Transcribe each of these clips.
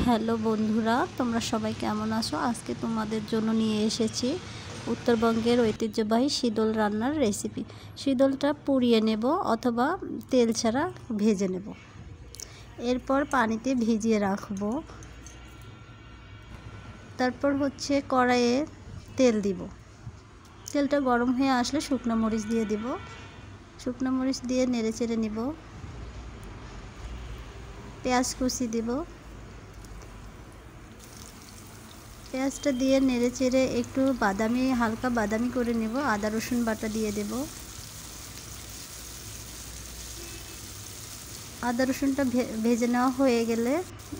Hello বন্ধুরা, তোমরা সবাই কেমন আছো? আজকে তোমাদের জন্য নিয়ে এসেছি উত্তরবঙ্গের ঐতিহ্যবাহী শীতল রান্নার রেসিপি। শীতলটা পুড়িয়ে নেব অথবা তেল ছাড়া ভেজে নেব। এরপর পানিতে ভিজিয়ে রাখবো। তারপর কড়াইয়ে তেল দিব। তেলটা গরম হয়ে আসলে শুকনো মরিচ দিয়ে দিব। শুকনো মরিচ দিয়ে নেড়ে চেড়ে নিব। পেঁয়াজ কুচি দিব। পেঁয়াজটা দিয়ে নেড়ে চেড়ে একটু হালকা বাদামি করে নেব। আদা রসুন বাটা দিয়ে দেব। আদা রসুনটা ভেজে নেওয়া হয়ে গেলে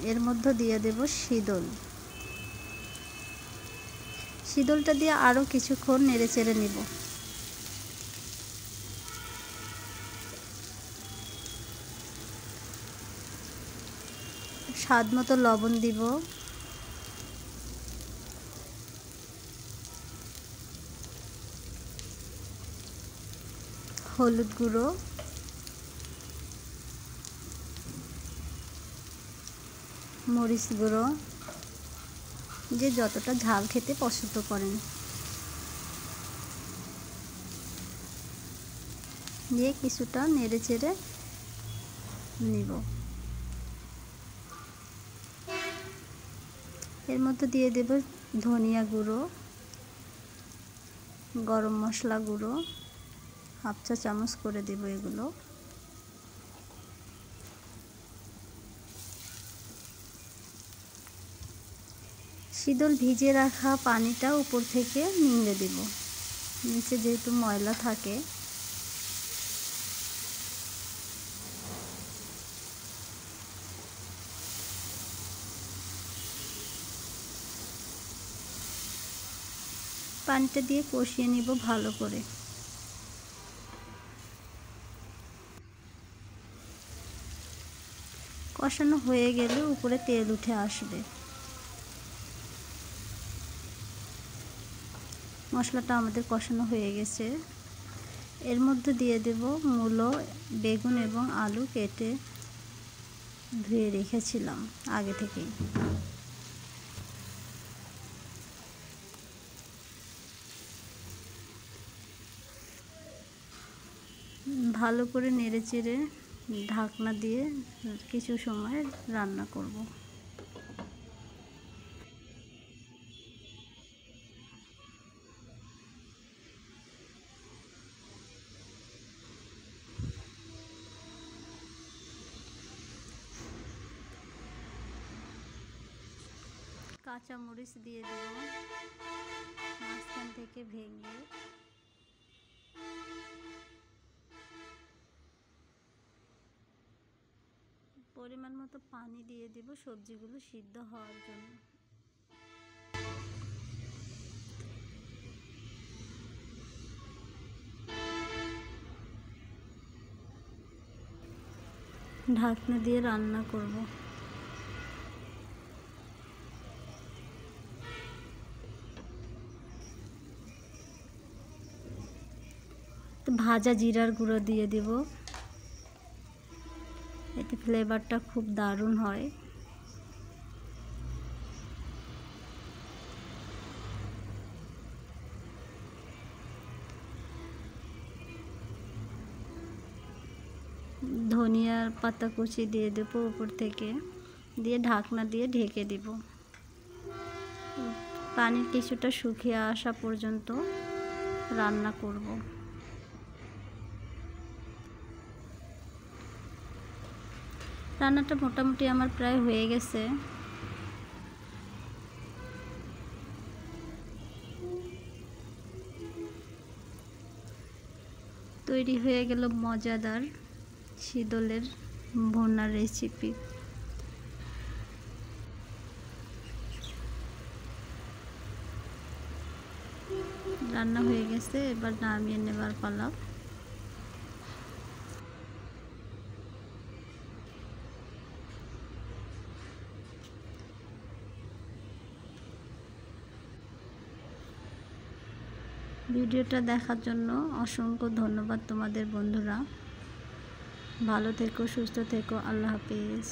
এর মধ্যে দিয়ে দেব শীতলটা দিয়ে আরও কিছুক্ষণ নেড়ে চেড়ে নেব। স্বাদ মতো লবণ দিব। হলুদ গুঁড়ো, মরিচ গুঁড়ো, যে যতটা ঝাল খেতে পছন্দ করেন দিয়ে কিছুটা নেড়ে চেড়ে নিব। এর মধ্যে দিয়ে দেব ধনিয়া গুঁড়ো, গরম মশলা গুঁড়ো, হাফ চা চামচ করে দেব। এগুলো শীতল ভিজিয়ে রাখা পানিটা উপর থেকে নিংড়ে দেব। নিচে যেহেতু ময়লা থাকে পানিটা দিয়ে কষিয়ে নিব ভালো করে। কষানো হয়ে গেলে উপরে তেল উঠে আসবে। মশলাটা আমাদের কষানো হয়ে গেছে। এর মধ্যে দিয়ে দেব মূলো, বেগুন এবং আলু কেটে ধুয়ে রেখেছিলাম আগে থেকেই। ভালো করে নেড়ে চেড়ে ঢাকনা দিয়ে কিছু সময় রান্না করব। কাঁচা মরিচ দিয়ে দেব মাঝখান থেকে ভেঙে। পরিমাণ মতো পানি দিয়ে দেব সবজিগুলো সিদ্ধ হওয়ার জন্য। ঢাকনা দিয়ে রান্না করব। ভাজা জিরার গুঁড়ো দিয়ে দেব। এতে ফ্লেভারটা খুব দারুণ হয়। ধনিয়ার পাতা কুচি দিয়ে দেবো উপর থেকে, দিয়ে ঢাকনা দিয়ে ঢেকে দেব। পানি কিছুটা শুকিয়ে আসা পর্যন্ত রান্না করব। রান্নাটা মোটামুটি আমার প্রায় হয়ে গেছে। তৈরি হয়ে গেল মজাদার শীতলের ভুনার রেসিপি। রান্না হয়ে গেছে, এবার নামিয়ে নেবার পালা। ভিডিওটা দেখার জন্য অসংখ্য ধন্যবাদ তোমাদের বন্ধুরা। ভালো থেকো, সুস্থ থেকো। আল্লাহ হাফেজ।